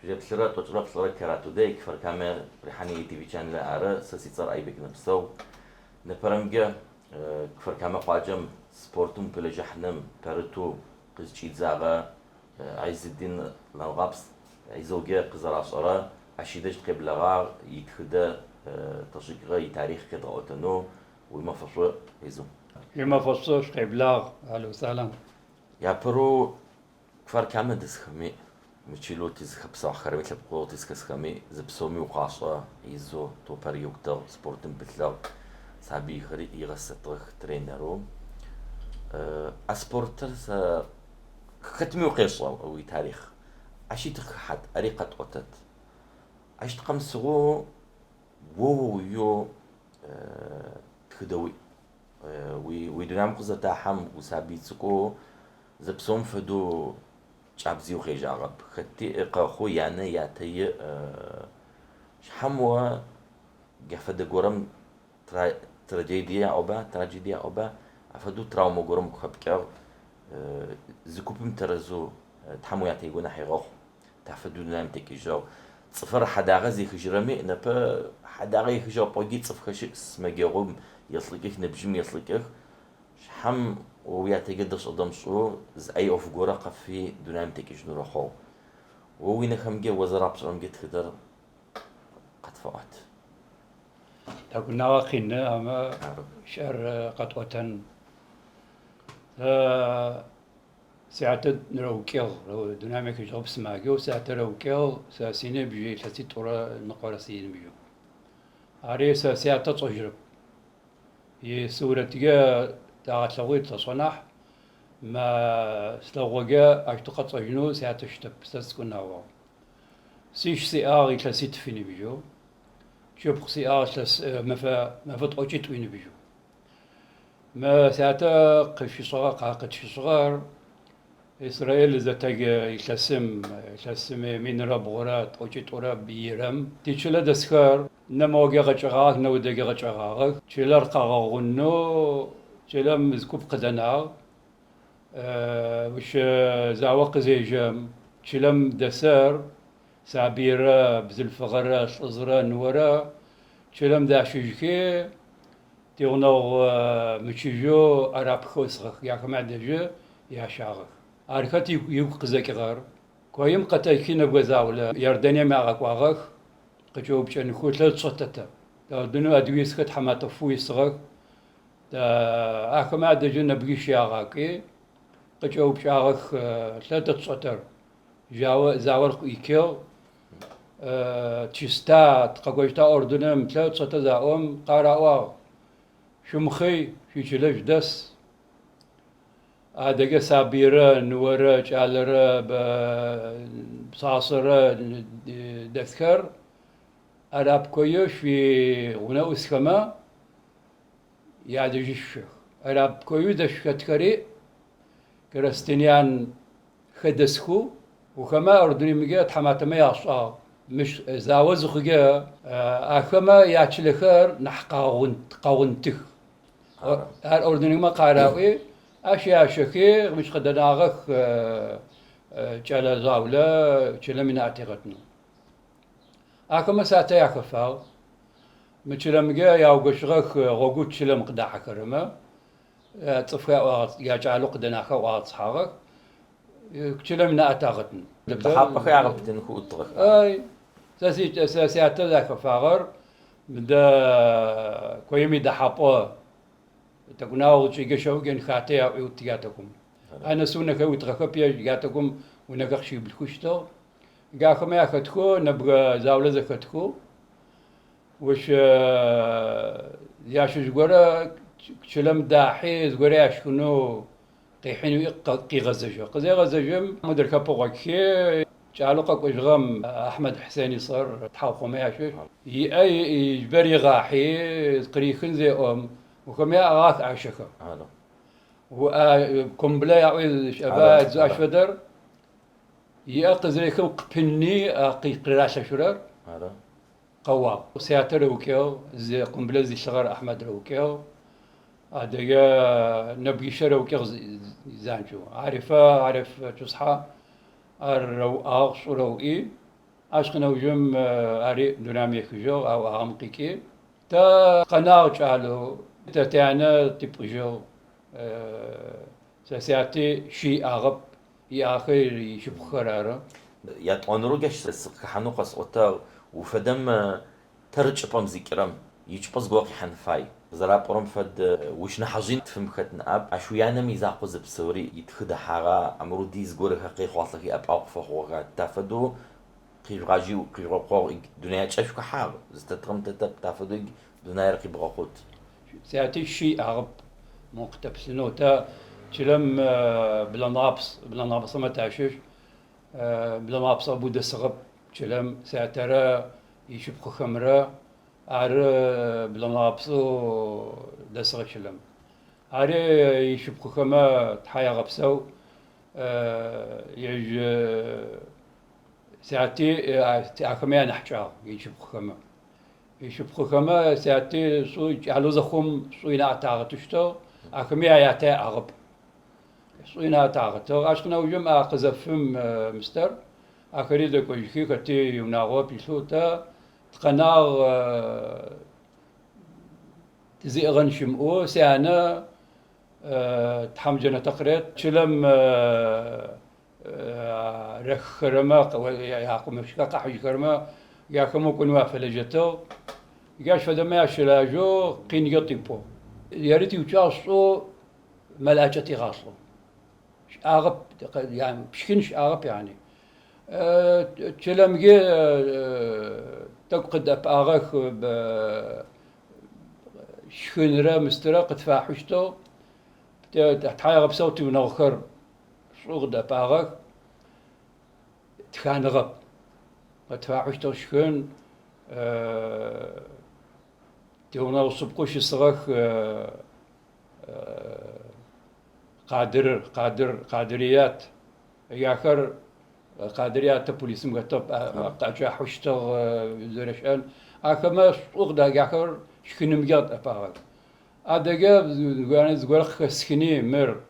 جبسرة تجرب صورة كراتو ديك فركامة ريحاني تي في كان لا ساسي صار أي بيك نفسه نفرمجة فركامة قاجم سبورتوم بلجحنم برتو قزشي زاغا عز الدين نالغابس عزوجة قزرا صورة عشيدش قبلغا يكخدا تشكرا تاريخ كده أوتنو وما فصل يزوم ما فصوش قبلاغ أهلا وسهلا يا برو فركامة دسخمي مشيلو تزخب صح خربت لبقو تزخمي زبسومي وقاصة يزو تو بريوكتر سبورتن بتلا سابي خري يغسطرخ ترينرو اسبورتر ختمي وقيصة وي تاريخ عشي تخحت أريقة أوتت عشت قمسغو وو يو تخدوي ويدنام قزة تاحم وسابي تسكو زبسوم فدو شعبزي وخيج عرب ختي قاخو يعني ياتي شحموا جفد جورم تراجيديا أوبا أفدو تراوما جورم خبكر زكوبم ترزو تحمو ياتي جونا حيروح تفدو نام تكيجو صفر حدا غزي خجرمي نبا حدا غي خجر بوجي صفر خش سمجروم يصلكك نبجم يصلكك شحم وياتي قدش قدام شو زي أوف جورا قفي دونام تكيش نروحو ووين خمجة وزراء بسرعة جت خدر قد فقط تقولنا واقينا أما شعر قطوة ساعة نروكيل لو دونامك يجرب سماجو ساعة نروكيل ساسيني بيجي ثلاثة طورة نقرا سين بيجو عريس ساعة تجرب هي سورة جا تعتلوي تصنع ما سلوغا أشتقت أجنو ساعة تشتب ساسكون هوا سيش سيار يتلسيت فيني بيجو شوف سيار تلس ما فتوجت وين بيجو ما ساعة قش صغار قاقد صغار إسرائيل إذا تجي يلسم من ربغرات أوجت ورا بيرم تيشلا دسكار نمو جاغتشغاك نو دجاغتشغاك تشيلر قاغونو تشيلا مزكوب قدنا وش زاوق زيجم تشيلم دسر سابيرا بزلفغرا صزرا نورا تشيلم داشيجكي تيونو مشيجو أراب خوسخ ياك معدجو يا شاغ أركتي يوق زكغر كويم قتاكي نبغزاولا يردني معك واغخ قجوب شن خوتل صتتا دنو أدويس خد حمات فوي صغر أكما دجو نبغي شاغاكي قجوب شاغخ ثلاثة صتر جاو زاور يكيل تشستا تقويتا أردنم ثلاثة صتر زاوم قراوا شمخي في شلج دس هذا سابيرة نورة جالرة بصاصرة دذكر أراب كويش في غنا أسكما يعد جيش أراب كويش دش كتكري كرستنيان خدسكو وكما أردني مجا تحمات ما يعصا مش زاوز خجا أكما يعتلخر نحقا قاونتخ أردني ما قاراوي أشياء شكي مش قد ناغخ جالا زاولا جالا من اعتقدنا أكما ساعتا يكفاو مجلا مجا ياوغشغخ غوغوت جالا مقداح كرما تفكا يجعلو قدناخا واصحاغك جالا من اعتقدنا تحب أخي عربتن خو الطرق أي ساعتا يكفاغر بدا كويمي دحابو تكوناو تيجي شوقين خاتيا وتياتكم أنا سونا كوي تركبيا جاتكم ونقخشي بالكشتو جاكم يا خدكو نبغى زاولة زكتكو وش ياشو زغورا كلام داحي زغورا ياشكنو قيحين قي غزجو قزي غزجم مدير كابوغكي جعلقك وجغم أحمد حسيني صار تحاوخو ما ياشو يجبري غاحي قريخن زي وكم يا أغاث عشكا هذا وكمبلا يعوي شباب زاش فدر يأقزريكم قبني قي قراشة شرر هذا قوا سياتر وكيو زي قنبلة زي صغر أحمد روكيو هذا نبي شر وكيو زانجو عارف تصحى الرو أغش روئي عشقنا وجم أري دنامي كجو أو أغمقيكي تا قناع جالو تا تانا تبجو سياتي شي أغب يأخر يشوف خرارة يات أنورو جش سقحانو قص أوتا وفدم ترج أبام ذكرم يجبز قواقي حنفاي زرا برم فد وشنا حاجين تفهم ختنا أب عشويانا ميزاقو زبسوري يتخد حاجة أمرو ديز قوري حقي خواطلقي أب أوقف خوغا تافدو قير غاجي وقير قوق دنيا تشافك حاجة زتترم تافدو دنيا رقي بغاقوت سياتي شي أغب مكتب سنو تا تلم بلا نابس ما تعشش بلا نابس أبو دسغب تلم سياترا يشوف خمرة عر بلا نابسو دسغ تلم عري يشوف خما تحيا غبسو يج ساعتي أخمي أنا حشا يشوف خما يشوف خما ساعتي سو على زخم سوينا تعرتشتو أخمي يعتى عرب سوينا تعرتو عشان وجم أقذفهم مستر آخری دکویی کتی یوناغو پیشوتا تقنار تزي أغنشم أو سانا تحمجنا تقريت شلم رخرما يعقوم مشكا قحوي كرما يعقوم كنوا فلجتو ياش فدما شلاجو قين يطيبو يا ريت يوتشاسو ملاجتي غاصلو عرب يعني بشكنش عرب يعني تشلمجي تقد أباغك ب شكنرا مسترق تفاحشتو تحايا بصوتي ونغخر شغل أباغك تخانغب تفاحشتو شكن تيونا وصبقوش يصغخ قادريات ياخر قادريات بوليس مكتب قاعد حشتغ زرشان أكما أغدا ياخر شكن مجاد أباغ هذا جاب زوجان زوجك سكني مر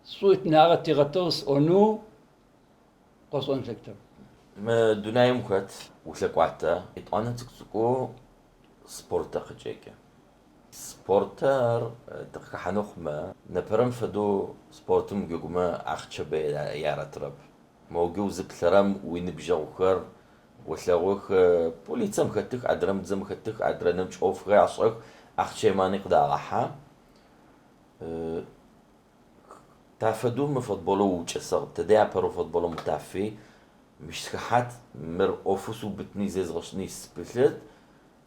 صوت ناقة تغطس أنو قصون سكتر ما دنيا مكت وشك وعتا أنا تكسكو سبورتا خجيكا سبورتر دقيقة حنخمة نبرم فدو سبورتم جوجما أخشبه يارا تراب موجو زبثرم وينبجوخر وثلاوخ بوليتسم خدتك أدرم زم خدتك أدرنم شوف غير عصق أخشى ما نقدر راحة تافدو مفضلو وجسر تدعي برو فضلو متافي مش سكحات مر أوفوسو بتني زي زغشني سبلت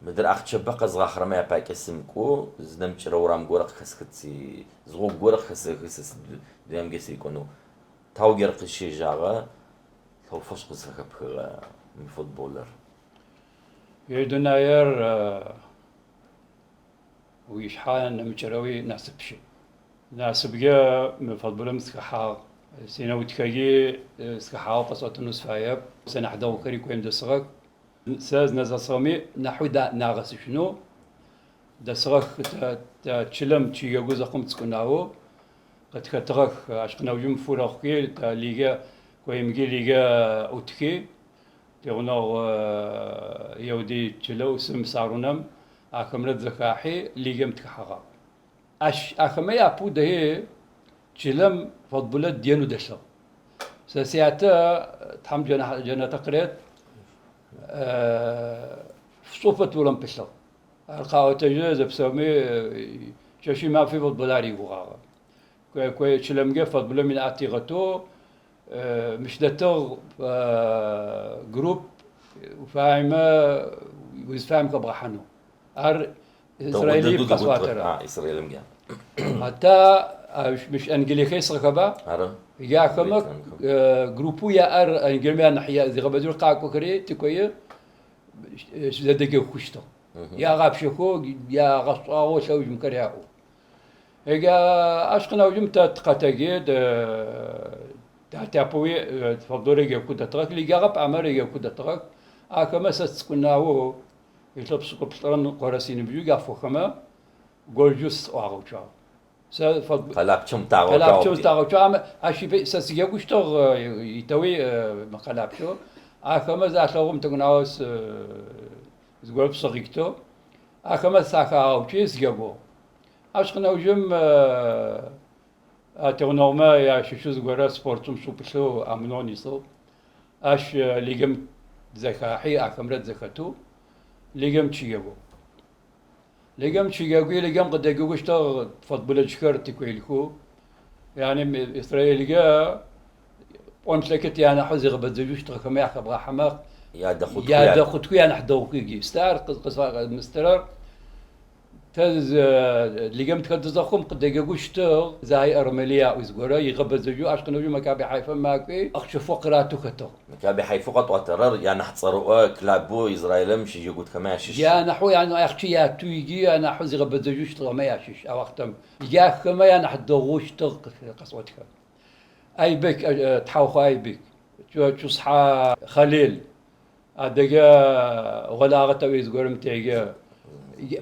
مدر أخشى بقى زغ آخر ما يبقى اسمكو زنمش رورام جورق خسختي زغو جورق خس ديام جسي يكونوا تاو جرق الشيء جاغا تاو فش قصة كبخ من فوتبولر يدنا ير ويشحان نمشروي ناسب شيء ناسب جا من فوتبول مسكحة سنة وتكاجي سكحة قصة نصفايب سنة حدا وكري كويم دسغك ساز نزل صامي نحو دا ناقص شنو دسغك تشلم تشي يجوز قم تسكناو قد كتغك عشقنا وجم فورخي تا ليجا كويم جي ليجا اوتكي تغنو يودي تشلو سم صارونم اكمرت زكاحي ليجا متكحغا اخما يا بو ده تشلم فضبلت ديانو دشلو سياتا تحم جنا تقريت صوفة ولم بشل القاوة تجوز بسومي شاشي ما في فضبلاري وغاغا كوي شلمجة فضبلا من عتيغتو مش دتو جروب وفاهمة ويفهم كبرحانو ار إسرائيلي بقصواتر إسرائيل مجا حتى مش أنجلي خيس ركبا يا كمك جروبو يا ار انجلمي نحيا زي غبدور قاكو كري تكوي زدك خوشتو يا غاب شكو يا غصاو شو مكرياو اجا اشقنا وجمت تقتاجيد تابوي تفضلي كنت ترك لي غاب عمري كنت ترك اكما سكناو يلبسوا كبطرن قراسين بيو غافو خما جولجوس واغوچا خلابشم تاعو خلابشو تاعو عم اشي سسيجوشتو يتوي مخلابشو اخما زاشوم تغناوس زغوب صغيكتو اخما ساكاو تشيس جابو اشقنا وجم اتغنوما يا شو زغورا سبورتوم سوبشو امنونيسو اش ليجم زكاحي اخمرت زكاتو ليجم تشيجو لقم شيء لقم قد يقوشتو تفضل شكرت كويلكو يعني إسرائيل جا وامسكت يعني حزق بدجوش تركم يا خبر حماق يا دخلت كوي أنا حدوقي جي ستار قصة مسترر تز لقم تكد زخم قد يقوشتو زي أرمليا وزجورا يغبز جو عشان نجوم مكابي حيفا ماكي أخشى فقراته كتو مكابي حيفا قط وترر يعني حتصروا كلابو إسرائيل مش يجود كمان شيش يا نحو يعني أخشى يا تويجي أنا حزق بدجوش تركم يا شيش أو وقتم يا خما أنا حدوقوش ترك قصوتك أي بك تحوخ أي بك شو صحى خليل أدقى غلاغة ويزقرم تيجا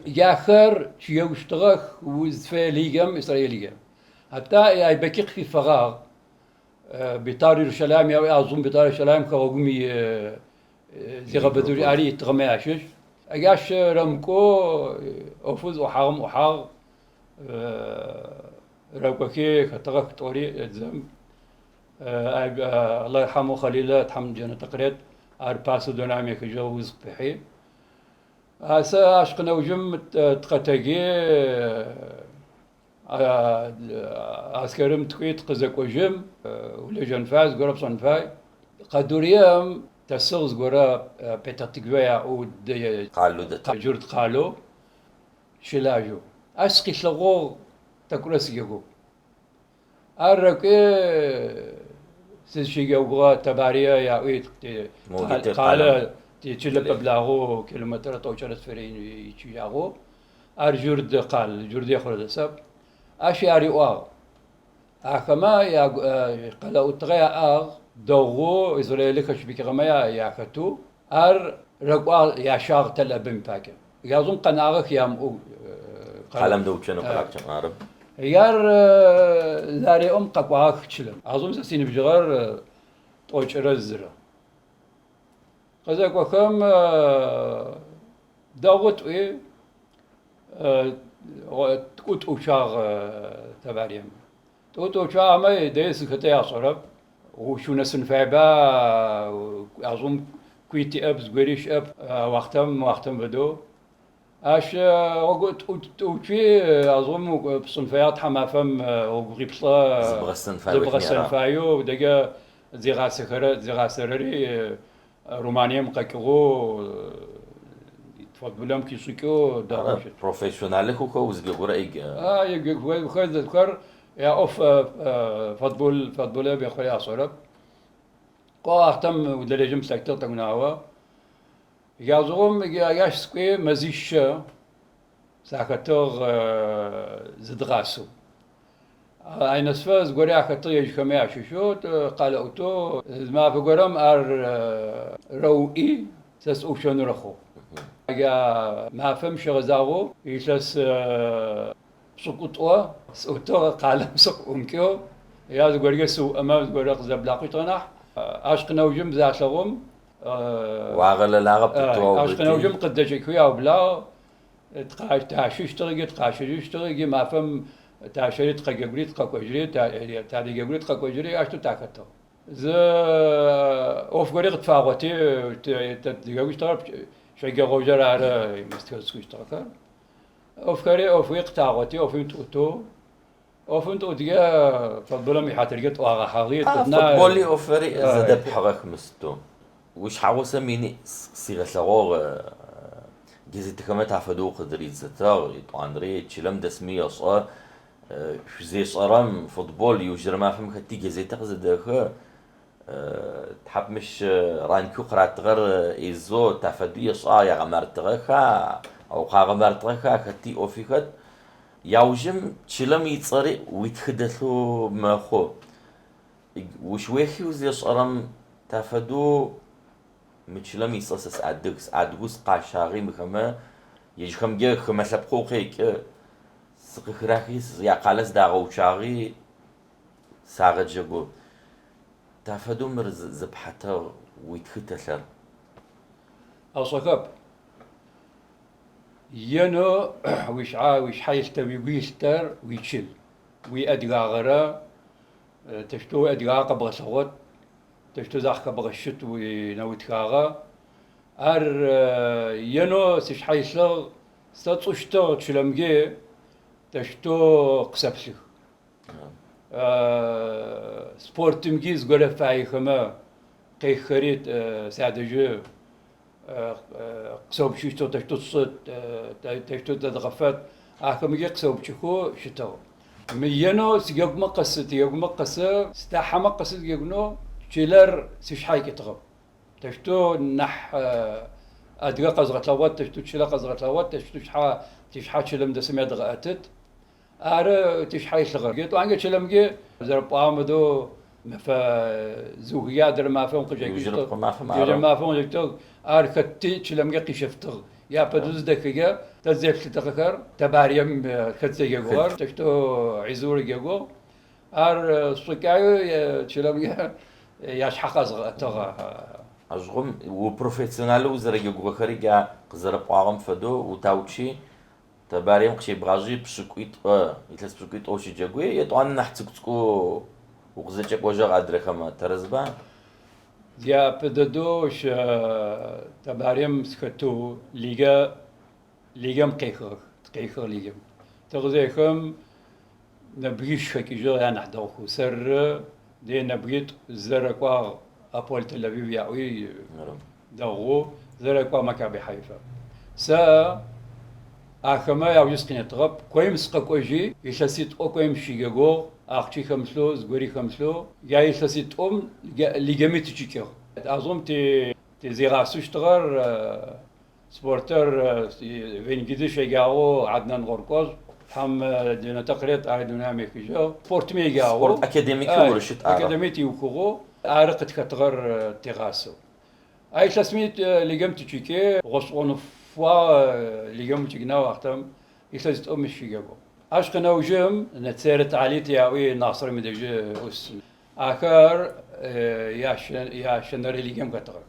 ياخر شيء يشتغل وزفة ليجم إسرائيلية حتى أي بكيق في فراغ بطار يروشلايم يا أظن بطار يروشلايم كوجمي زي بدوري علي تغمي عشش أجاش رمكو أفوز وحاغ ربكي كتغك توري زم الله يرحمه خليله تحمل جنة تقريد أرباسو دونامي كجوز بحي هسا عشقنا وجم تقتاقي عسكرم تقيت قزك وجم ولا جنفاز قرب صنفاي قدوريام تسغز قرا بيتاتيقويا عود قالو دتا جرد قالو شلاجو أسقي شلغو تكرس يجو أركي سيشيجا وغا تباريا يا ويت قال تشلب بلاغو كيلومتر توشرت فرين يشياغو أرجورد قال جورد يخرج سب أشياري واغ أكما يا قال أتغيا أغ دوغو إسرائيل كشبيك غمايا يا كتو رقوا يا شاغ تلا بمباكا يازم قناغك يا قلم دوتشنو قلاكشن عرب يار زاري ققواك تشلم أظن سين بجغر توش رزرة قزاك وكم داغت إيه تقول أوشاغ تباريم تقول أوشاغ ما يدرس كتير صرب وشو نسن فعبا أظن كويتي أب زغريش أب وقتم بدو اش وقت وفي اظن بصنفيات حمافم وغريبصا زبغسن فايو دقا زغاسرري رومانيا مقاكغو تفضلهم كيسوكو داروش بروفيشنال كوكو وزغورا ايج يغ خذ ذكر يا اوف فضبول بيخويا صرب قو اختم ودلجم سكتر تقناوا يازوم ياش سكوي مزيش ساكتور زدغاسو أين سفاز قرية كتير يجمع شوشوت قال أوتو ما في قرام روئي سس أوشون رخو يا ما فهمش غزاو يسس سقطوا سقطوا قال سق أمكيو يا قرية سو أمام قرية زبلاقي تناح عشقنا وجم ذاتهم واغل لاغب تطوع عشقنا وجم قدش كويا وبلا تعشيش ترقي ما فهم تعشري تقجري تقجري تعدي جبري تقجري عشتو تاكتو ز اوف غري تفاوتي تديغوش طرف شيء غوجر على مستكسكوش طرف اوف غري اوف يقطعوتي اوف انتو اوف انتو ديا فضلهم يحاترقت واغا حغيت فوتبولي اوفري زاد بحرك مستو وش حاوسه ميني سيغه لغور جزيت كمان تعفدو قدريت ستار يطاندري تشلم دسمية صار زي صارم فوتبول يوجر ما فهم كتي جزيت تغزدك تحب مش رانكو قرات غير إيزو تعفدو صار يا غمرت غيرها أو غمرت غيرها كتي أوفيكت يوجم تشلم يتصري ويتخدثو ما خو وشويخي وزي صارم تعفدو متشلم يصص أدقس قاشاغي مخما يجخم جه خما سبقوقيك سقخراخيس يا قالس داغو شاغي ساغت جگو تافدو مرز زبحتا ويتختلر أصحاب ينو وش حيستوي ويستر ويشل ويأدغاغرا تشتو أدغاغ بغصوت تشتو زاخ بغشت ونوتغاغا ينو سش حيسلغ ستوشتو تشلمجي تشتو قسبسخ سبورت مجيز قرا فاي خما قي خريط سادجو قصوب شيشتو تشتو صوت تشتو تدغفات مجي قصوب شكو شتو مينو سيجوك مقصد يجوك مقصد ستاحة مقصد يجنو تشيلر سيش حاي كتغب تشتو نح أدغا قزغة لوات تشتو تشيلا قزغة لوات تشتو تشحا تشيلم دسمي دغاتت تشحاي شغل جيت وانجا تشلمجي زرب عامدو زوجيا در ما فهم قجاك يجرب ما فهم يجرب ما فهم جيتو كتي تشلمجي قشفتغ يا بدوز دكيجا تزيف تتذكر تباريم كتزي جوار تشتو عزور جوار سكايو تشلمجي ياش حقا تغا أجرم وبروفيسيونال وزرق يقوخري قزرب عام فدو وتاوتشي تباريم قشي بغاجي بشكويت يتلس بشكويت أوشي جاقوي يطوان نحتسكتكو وقزيتشك وجه غادر خما ترزبا يا بددوش تباريم سكتو ليغم قيخر ليغم تغزيكم نبغيش كيجو انا نحضوخو سر دي نبغيت زرقوا أبول تل أبيب يعوي دغو زرقوا مكابي حيفا سا أخما ياو يسقني تغب كويم سقا كويجي يساسيت أو كويم شيغو أختي خمسلو زغوري خمسلو يا يساسيت ليغمي تشيكيو أظن تي زيغاسوش تغر سبورتر وين جدي شيغاو عدنان غوركوز هم دينا تقريت عيدنا ميكيجو سبورت ميغاو سبورت أكاديميكي ورشت أكاديميتي وكوغو عارقت كتغر تغاسو أي تسميت ليغم تشيكي غصون فوا ليغم تشيكنا وقتم يسازت أم الشيغاو أشقنا وجم نتسيرت عليت ياوي ناصر مدجي أس آخر يا شنري ليغم كتغر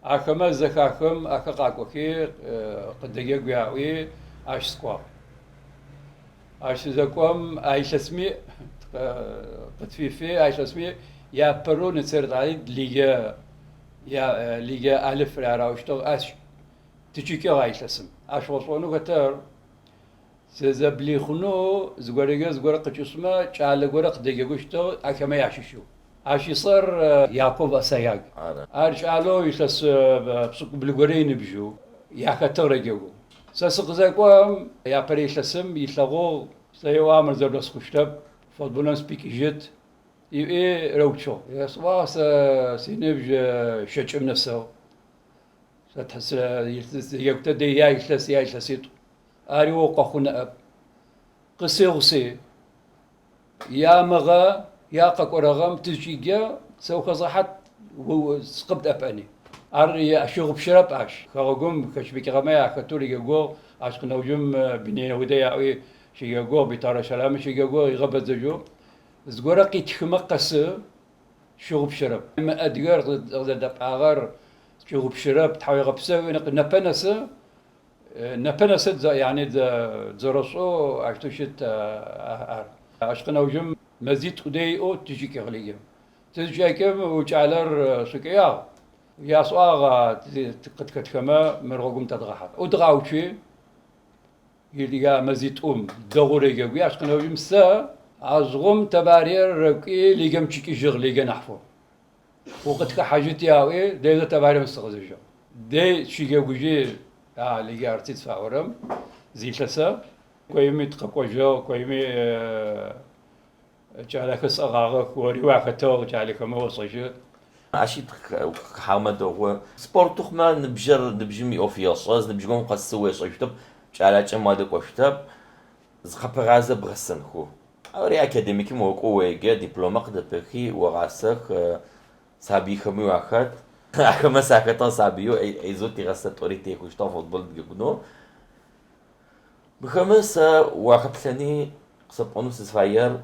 آخما زكاكم آخاقاكوكي قدقيق ياوي أش سكوا أش زكوم أي تسمي قد أي تسمي يا برو نتسيرت عليت ليغا ألف راوشتو أش تشيكي غاي تسم أش وصونو كتر سيزبلي خنو زغوريغا قچوسما چاله غورق دغيغوشتو اكما ياششو اشي صار يعقوب اسياق ارشالو يسس بسق بلغورين بجو يا كترجو سسق زقوم يا بريسسم يتلغو سيو امر زبلس خوشتب فوتبولن سبيكيجت اي روتشو يس واس سينبج شچم نفسه ستحس يكتدي يا يسلسيت أريو قخنا قصيغسي يا مغا يا قرغم تجيجا سو خزحت وسقبت أباني أري أشوف بشرب أش خرجوم كشبيك غمايا كتوري جو أش نوجم بنينا وديا أوي شيء جو بتارا سلام شيء جو يغبط زجو زجورا قيت خمقص شوف بشرب ما أدير غدا أغار شوف بشرب تحاول غبسة نبنسه نبنست يعني زرسو عشتوشت عشقنا وجم مزيد خدي او تجي كغليم تجي كم وجعلر سكيا يا صاغ قد كتكما مرغوم تدغحت ودغاوشي يلقى مزيد دغوري جوي عشقنا وجم سا عزغم تبارير ركي ليجم تشكي جغلي نحفو وقد كحاجتي اوي دي تبارير مستغزجو دي شي جوجي ليجي ارتيت فاورم زيلسا كويمي تقوجو كويمي جالك صغاغ وري واختو جالك ما وصيجو عشيت حامد هو سبورت خما نبجمي اوفياص نبجم قسوي صيفتب جالاچ ما دقوشتب زخبغازه بغسن خو اوري اكاديميكي موقو ويجا دبلومه قد بخي وغاسخ سابي خمي واخد أخما ساكتا سابيو أيزو تيغسط أوري تيخوشتا فوتبول دقنو بخمسة واحد ثاني قصب أنوس سفاير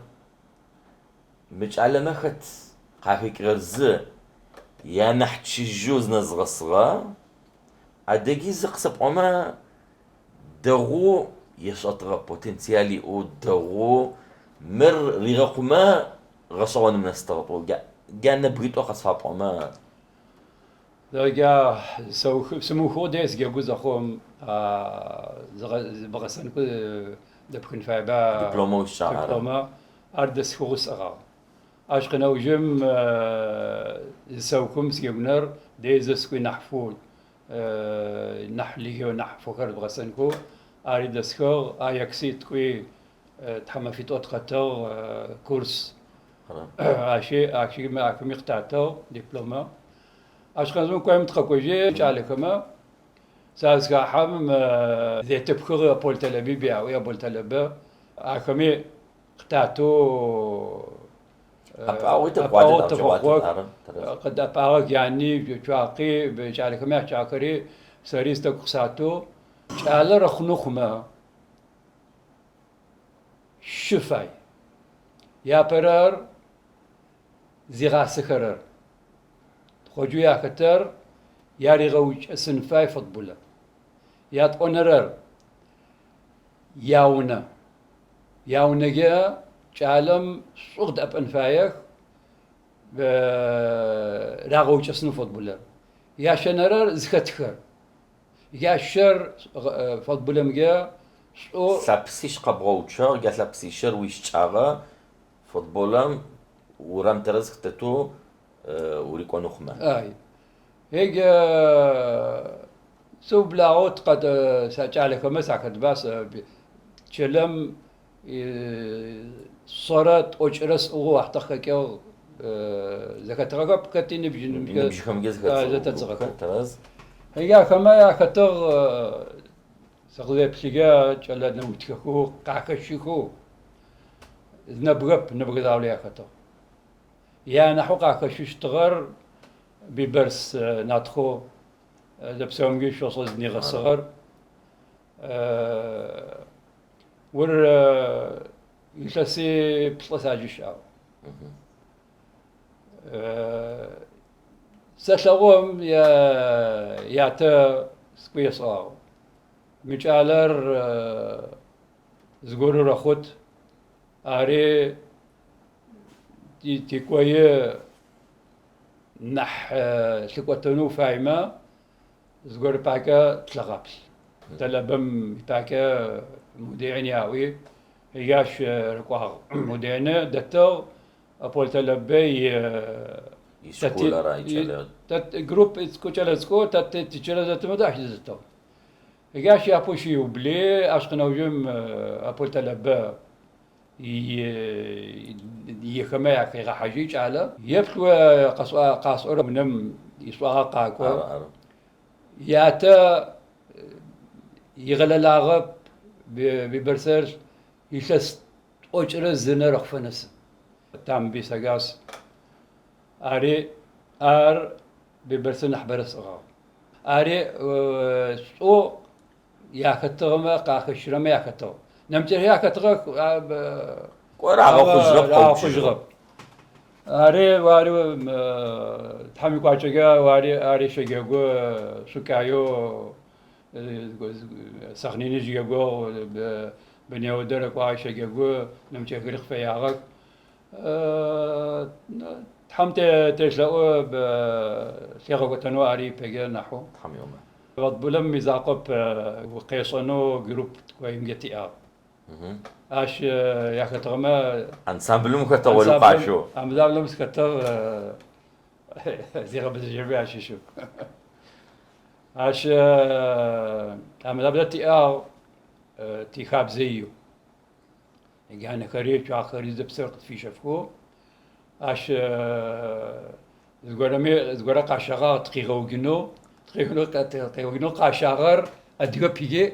مش على مخت قافيك غرز يا نحت جوز نزغ الصغا عدقي زقصب أما دغو يشطغ بوتنسيالي أو دغو مر رغما غصوان من استغطو جا نبغيتو قصفاب أما داجا سمو خوديس جا جوز أخوم بغسن كو دبكن فايبا دبلومو الشعر دبلوما أردس خوس أغا أشقنا وجم سوكم سيبنر ديزس كوي نحفول نحليه ونحفو كر بغسنكو أردس كو أياكسيت كوي تحمى في توت خطر كورس أشي ما أكمل قطعتو دبلوما أشقنا زون كوي متخكوجي على كما ساز كحم ذي تبخر بول تل أبيب أو بول تل أبيب أكمل قطعتو أباوت أباوت بواجد تفوق قد أباوك يعني بتواقي بجعل كما تعكري سريس تقصاتو جعل رخنوخما شفاي يا برر زيغا سكرر خجو يا كتر يا رغوج سنفاي فضبولا يا تقنرر ياونا جا جعلم صغد أب أنفايك راغوج اسنو فضبولا يا شنرر زكتخر يا شر فضبولا مجا سابسيش قبغوتشر قالت لابسيشر ويش تشاغا فوتبولام ورام ترزك تتو وريكو نخمة اي هيك سو بلاوت قد ساجعلك مسا قد باس تشلم صارت اوجرس او احتقك زكترغب كتين بجن نبجيكم جزك ترز هيا كما يا كتر سغلب سيجا تشلا نمتكو قاكشيكو نبغى عليها كتر يا نحو قاكشيش تغر ببرس ناتخو دبسومجي شو صدني غصغر ور يلسي بطلساجي شاو ستلغوم يا تا سكويصاو مجالر زغورو رخوت اري تي كويه نح سكوتنو فايمة زغور باكا تلغابل تلبم باكا مديعني ياوي هياش ركوها مدينة دكتور أبول تلبي يسكولا راي تات جروب اسكو تات تشيلا ذات مداح زتو هياش يابوشي وبلي أشقنا وجم أبول تلبي يخمايا كي غحاجيج على يفتوى قاصورة منم يسواها قاكو ياتا يغلى لاغب ببرسر يشست اوجرز زنا رخفنس تام بيساغاس اري ببرسن نحبرس غاو اري سو يا كتغما قاخشرما يا كتغ نمتر يا كتغ قرا خجرب اري واري تحمي قاچغا اري شجاغو سكايو سخنيني جيغو بنيو درك واي شجاغو نمشي غرق في ياغك تحمت تشلاو بسيغو تنواري بيجي نحو تحميوما بلم يزاقب وقيصنو جروب كويم جتي اش يا كتغما انسامبل مكتا ولو قاشو ام دابل مسكتر زيغ بزجبي اش شو اش ام دابل تي او تي خاب زيو يعني كريت اخر زبسرت في شفكو اش زغرا قاشغا تقيغو جنو قاشغر اديو بيجي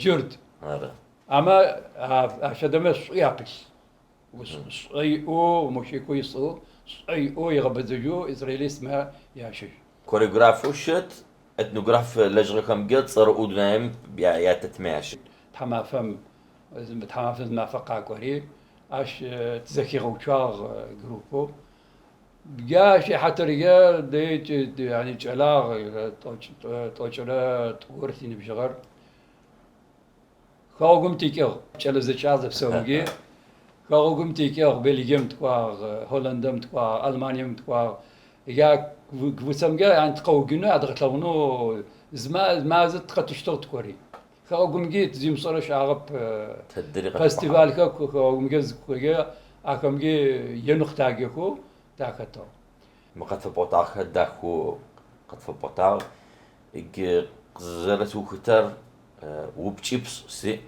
جورد اما اشدم صيابس وصي او مشي كويسو صي او يغبزجو اسرائيلي اسمها يا شي كوريغرافو شت اتنوغراف لجركم جد صار ودنايم يا تتماشي تحمافم تحمافم ما فقع قري اش تزكي غوشار جروبو جاش حتى رجال دي يعني جلاغ توجلا تورتين بشغر خاوغم تيكيغ جلا زشاز بسوغي خاوغم تيكيغ بلجيم تقوا هولندم تقوا المانيم تقوا يا كوسم جا يعني تقوغنا ادغتلونو ما زدت تقتشتو تكوري خاوغم جيت زي مصرش عرب تدري فستيفال كا خاوغم جز كوغا اكم جي ينختاجيكو تاكتو ما قد فبوتار خداكو قد فبوتار إج زرتو كتر وبشيبس سي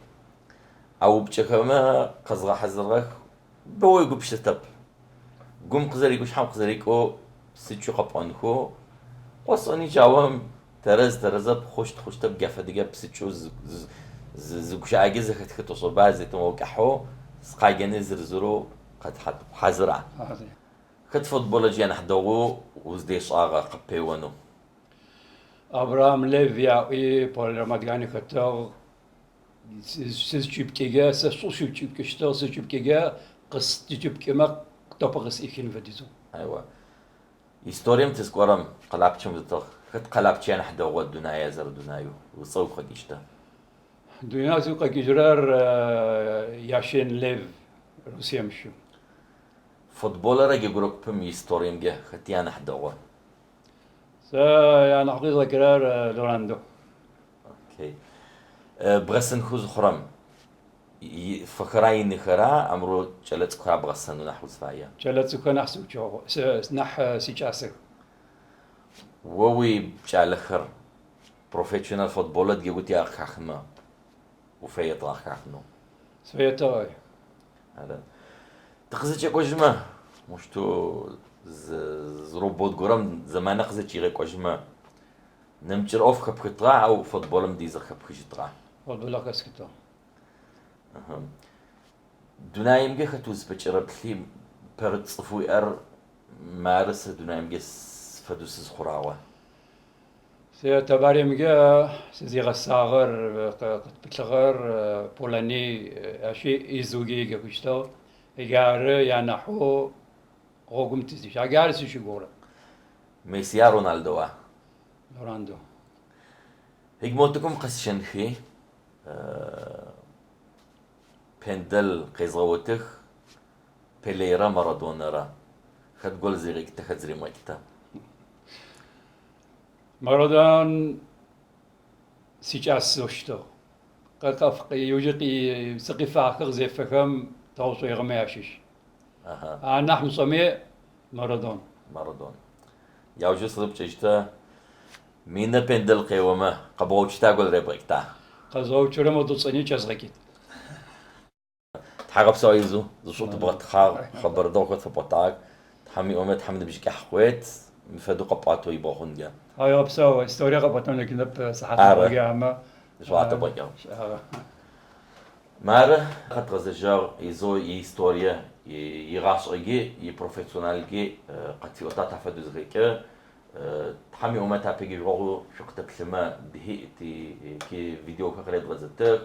أو بشكما قزغة حزرك بوي قبش تب قم قزريكو شحم قزريكو سيتشو قبانكو وصاني جاوم ترز بخوش تب قفا دقا بسيتشو زقش عاجز خت صوبا زي توقعو سقايجني زرزرو قد حزرع خد فوتبول جي نحضرو وزديش آغا قبيوانو ابراهام ليفيا اي بول مدغاني كتر سيز تشيب كيغا سو شيب تشيب كشتر سيز تشيب كيغا قص تشيب كما توبغس ايكين فديزو أيوة история تذكرم قلابتشم بتر خد قلابتشي نحضرو الدنيا زر دنيايو وصوق خديشتا دوينا سوقا كيجرار ياشين ليف روسيا مشو فوتبولر يقولك بم история جه ختيا نحضرو سا يعني حقيقة كرار لوراندو اوكي بغسن خوز خرم فخراي نخرا امرو جلت كرا بغسن نحو زفايا جلت سوكا نحسو جو نح سيجاسك ووي بجالخر بروفيشنال فوتبولر جيقوت يا خخما وفيت راح خخنو سفيتا هذا تخزج كوجما مشتو زروبوت غرام زمان خزج يغي كوجما نمجر اوف خب خطرا او فوتبولم ديزر خب خطرا والبلا كاسكتو دونايم جه خطوز بچرا بلي برد صفو ار مارس دونايم جه فدوس خراوه سي تباري مجا سيزي غساغر بتلغر بولاني اشي ازوجي كشتو اجار يا نحو غوغم تزيش اجار سيشي غورا ميسي رونالدو لوراندو هيك موتكم قسشن خي بندل قيزغوتخ بيليرا مارادونا خد جول زيريك تخزري مايكتا مارادون سيجاس سوشتو قاقف يوجد سقيفة أخر زي فكم توصو يغمي عشيش اها نحن صمي مارادون مارادونا ياو جس رب تشتا مين بندل قيوما قبوچتا جول ريبريكتا قزاو چرم ودو صني چزغكيت تحقب سايزو زشوط بغت خبر دوخت فبطاق تحمي أمت حمد بيجي حويت مفادو قبعتو يبغون جا هاي أبسو استوريا قبطن لكن ده صحة عارف. بقى أما شو عتبقى مارا خط غزجار يزو يستوريا يغاش أجي يبروفيسيونال جي قتيوتا تفادو زغيكا تحمي أمت هبيجي روحو شقت بسما دهي كي فيديو كخليد غزتر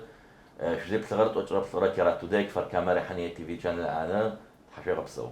شو زي بسغرت وجرب صورة كراتو ديك فر كاميرا حنية تي في channel أنا حشي غبسو